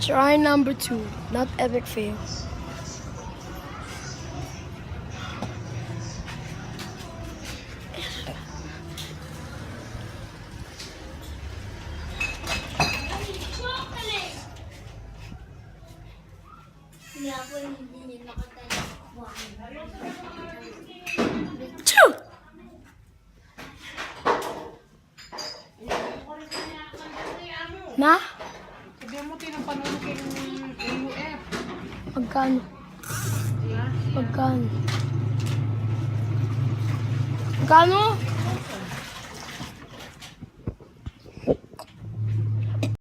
Try number 2, not epic fail. Choo! Ma? Sabihan mo tinapanood kay AUF. Magkano? Ha? Magkano? Magkano?